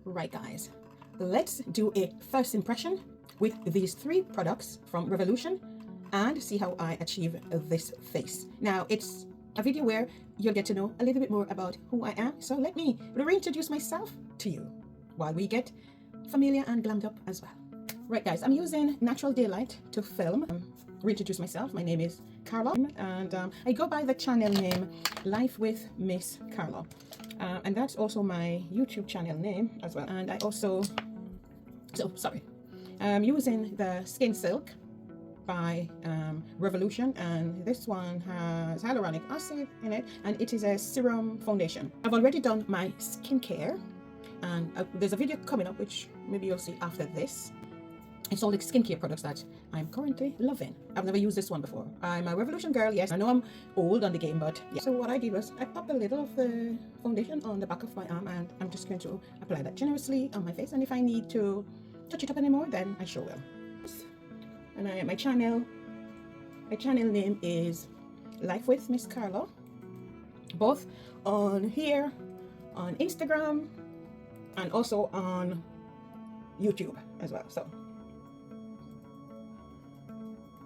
Right guys, let's do a first impression with these 3 products from Revolution and see how I achieve this face. Now it's a video where you'll get to know a little bit more about who I am, so let me reintroduce myself to you while we get familiar and glammed up as well. Right guys, I'm using natural daylight to film. Reintroduce myself. My name is Carla, and I go by the channel name Life with Miss Carla, and that's also my YouTube channel name as well. And I also, I'm using the Skin Silk by Revolution, and this one has hyaluronic acid in it, and it is a serum foundation. I've already done my skincare, and there's a video coming up which maybe you'll see after this. It's all the skincare products that I'm currently loving. I've never used this one before. I'm a Revolution girl, yes. I know I'm old on the game, but yeah. So what I did was I popped a little of the foundation on the back of my arm, and I'm just going to apply that generously on my face. And if I need to touch it up anymore, then I sure will. And my channel name is Life with Miss Carla, both on here, on Instagram, and also on YouTube as well. So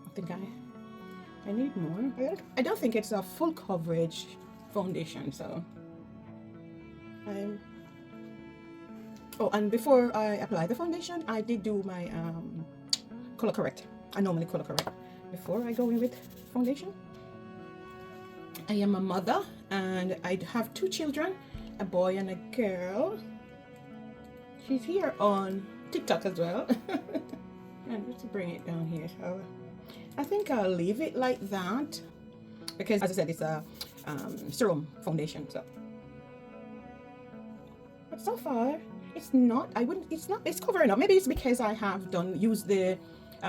I think I need more. I don't think it's a full coverage foundation, so oh, and before I apply the foundation, I did do my color correct. I normally color correct before I go in with foundation. I am a mother, and I have 2 children, a boy and a girl. She's here on TikTok as well. And let's bring it down here. So I think I'll leave it like that because, as I said, it's a serum foundation. So, but so far it's not. It's covering up. Maybe it's because I have used the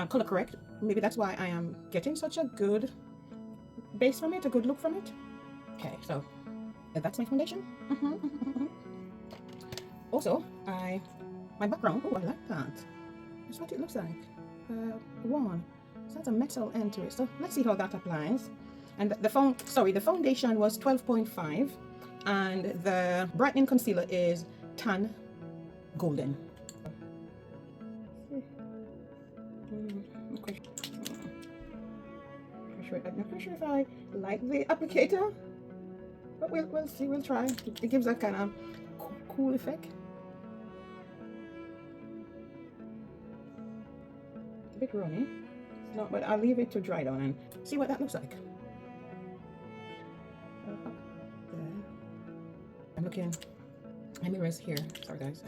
color correct. Maybe that's why I am getting such a good base from it, a good look from it. Okay, so that's my foundation. Also, my background. Oh, I like that. That's what it looks like. One. So that's a metal end to it. So let's see how that applies. And the foundation was 12.5, and the brightening concealer is tan golden. I'm not sure if I like the applicator, but we'll see. We'll try. It gives that kind of cool effect. A bit runny. It's not, but I'll leave it to dry down and see what that looks like. Up there. I'm looking. My mirror is here. Sorry, guys.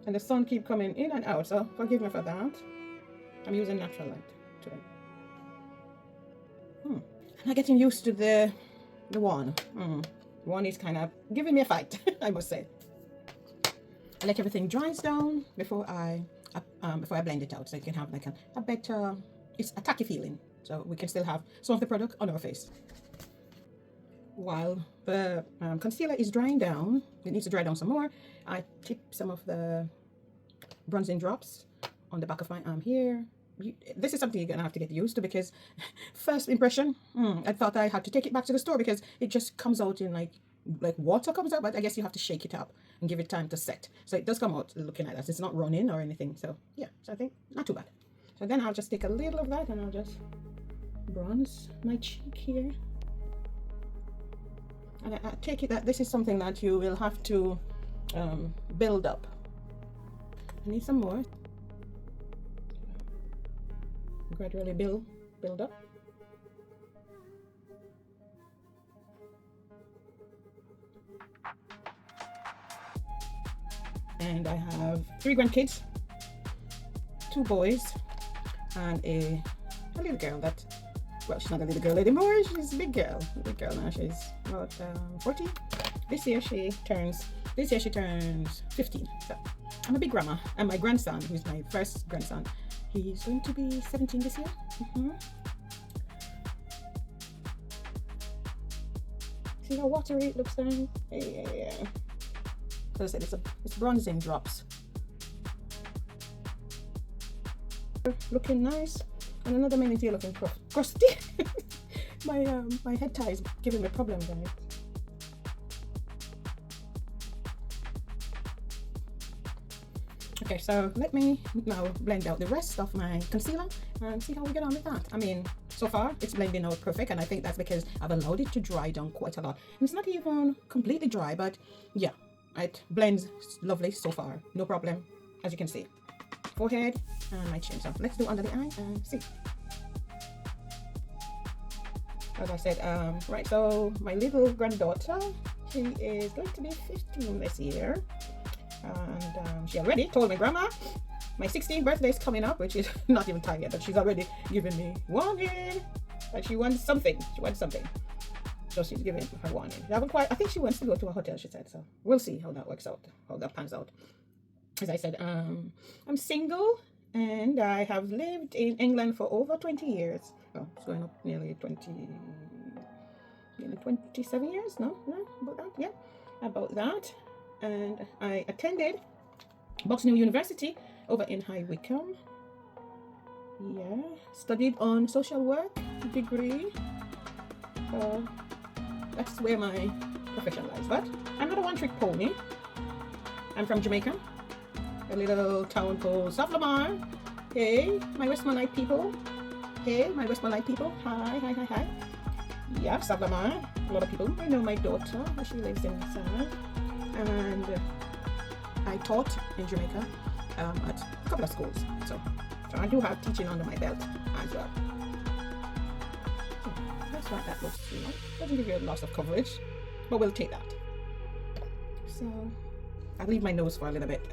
And the sun keep coming in and out, so forgive me for that. I'm using natural light today. I'm not getting used to the one. One is kind of giving me a fight, I must say. I like everything dries down before I blend it out, so you can have like a better, it's a tacky feeling, so we can still have some of the product on our face. While the concealer is drying down, it needs to dry down some more, I tip some of the bronzing drops on the back of my arm here. This is something you're gonna have to get used to, because first impression, I thought I had to take it back to the store because it just comes out in like water comes out, but I guess you have to shake it up and give it time to set. So it does come out looking like that. It's not running or anything. So yeah, so I think not too bad. So then I'll just take a little of that and I'll just bronze my cheek here. And I take it that this is something that you will have to build up. I need some more. Gradually build up. And I have 3 grandkids, 2 boys, and a little girl that, well, she's not a little girl anymore, she's a big girl now. She's about 40. This year she turns 15. So I'm a big grandma, and my grandson, who's my first grandson, he's going to be 17 this year. See how watery it looks then? Yeah. So I said it's bronzing drops. Looking nice, and another minute here looking crusty. my head tie is giving me problems, guys. Okay, so let me now blend out the rest of my concealer and see how we get on with that. I mean, so far it's blending out perfect, and I think that's because I've allowed it to dry down quite a lot. And it's not even completely dry, but yeah, it blends lovely so far. No problem, as you can see. Forehead and my chin. So let's do under the eye and see. As I said, right, so my little granddaughter, she is going to be 15 this year. And she already told me, Grandma, my 16th birthday is coming up, which is not even time yet, but she's already given me warning that she wants something. She wants something. So she's giving her warning. I haven't quite, I think she wants to go to a hotel, she said. So we'll see how that works out, how that pans out. As I said, I'm single and I have lived in England for over 20 years. Oh, it's going up nearly 27 years? No, about that, yeah, about that. And I attended Bucks-New University over in High Wycombe. Yeah, studied on social work degree. So that's where my profession lies. But I'm not a one-trick pony. I'm from Jamaica, a little town called South Lamar. Hey, my Westmoreland people. Hey, my Westmoreland people. Hi. Yeah, South Lamar. A lot of people. I know my daughter. She lives in South. And I taught in Jamaica at a couple of schools, so I do have teaching under my belt as well. So that's what that looks like. Doesn't give you lots of coverage, but we'll take that. So I'll leave my nose for a little bit.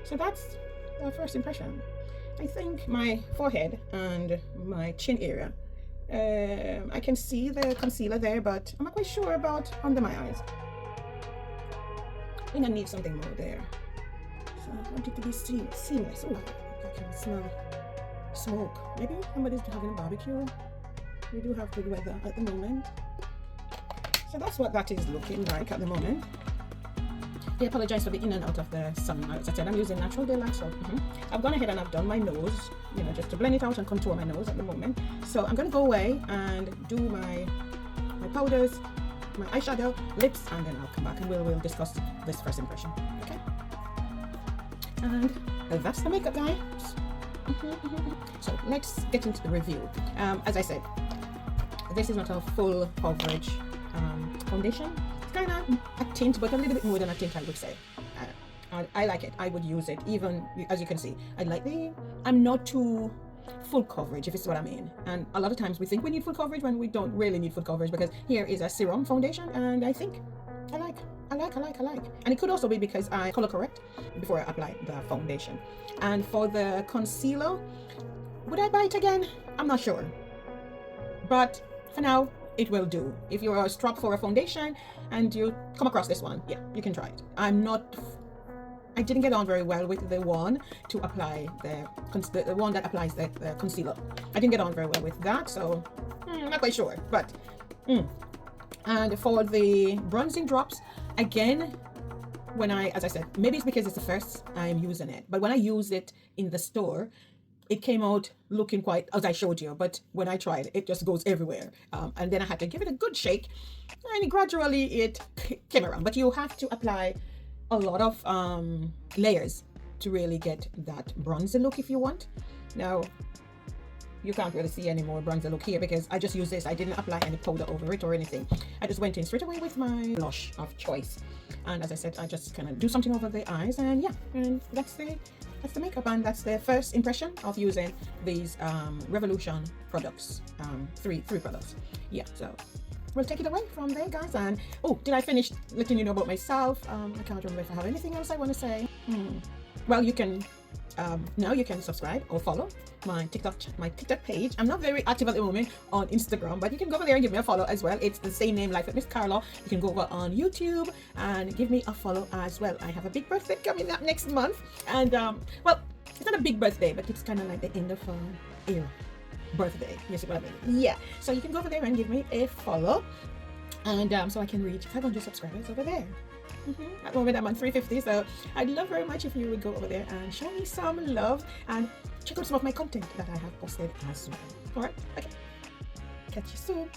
So that's the first impression. I think my forehead and my chin area, I can see the concealer there, but I'm not quite sure about under my eyes. I think I need something more there. So I want it to be seamless. Oh, I can smell smoke. Maybe somebody's having a barbecue. We do have good weather at the moment. So that's what that is looking like at the moment. I apologize for the in and out of the sun. As I said, I'm using natural daylight, so I've gone ahead and I've done my nose, you know, just to blend it out and contour my nose at the moment. So I'm going to go away and do my powders, my eyeshadow, lips, and then I'll come back and we'll discuss this first impression. Okay, and that's the makeup, guys. So let's get into the review. As I said, this is not a full coverage foundation. It's kind of a tint, but a little bit more than a tint, I would say. I like it. I would use it, even as you can see. I like I'm not too full coverage, if it's what I mean. And a lot of times we think we need full coverage when we don't really need full coverage, because here is a serum foundation, and I think I like. And it could also be because I color correct before I apply the foundation. And for the concealer, would I buy it again? I'm not sure, but for now it will do. If you're strapped for a foundation and you come across this one, yeah, you can try it. I didn't get on very well with the one to apply the one that applies the concealer. I didn't get on very well with that, so I'm not quite sure. But and for the bronzing drops, again, as I said, maybe it's because it's the first I'm using it, but when I use it in the store, it came out looking quite, as I showed you, but when I tried it just goes everywhere. And then I had to give it a good shake, and gradually it came around. But you have to apply a lot of layers to really get that bronzer look if you want. Now, you can't really see any more bronzer look here because I just used this. I didn't apply any powder over it or anything. I just went in straight away with my blush of choice. And as I said, I just kind of do something over the eyes, and yeah, and that's the makeup, and that's the first impression of using these Revolution products, three products. Yeah, so we'll take it away from there, guys. And oh, did I finish letting you know about myself? I can't remember if I have anything else I want to say. Well, you can now you can subscribe or follow my TikTok page. I'm not very active at the moment on Instagram, but you can go over there and give me a follow as well. It's the same name, Life with Miss Carla. You can go over on YouTube and give me a follow as well. I have a big birthday coming up next month, and well, it's not a big birthday, but it's kind of like the end of era birthday. You see what I mean? Yeah. So you can go over there and give me a follow, and so I can reach 500 subscribers over there. At the moment I'm on 350, so I'd love very much if you would go over there and show me some love and check out some of my content that I have posted as well. Alright, okay, catch you soon.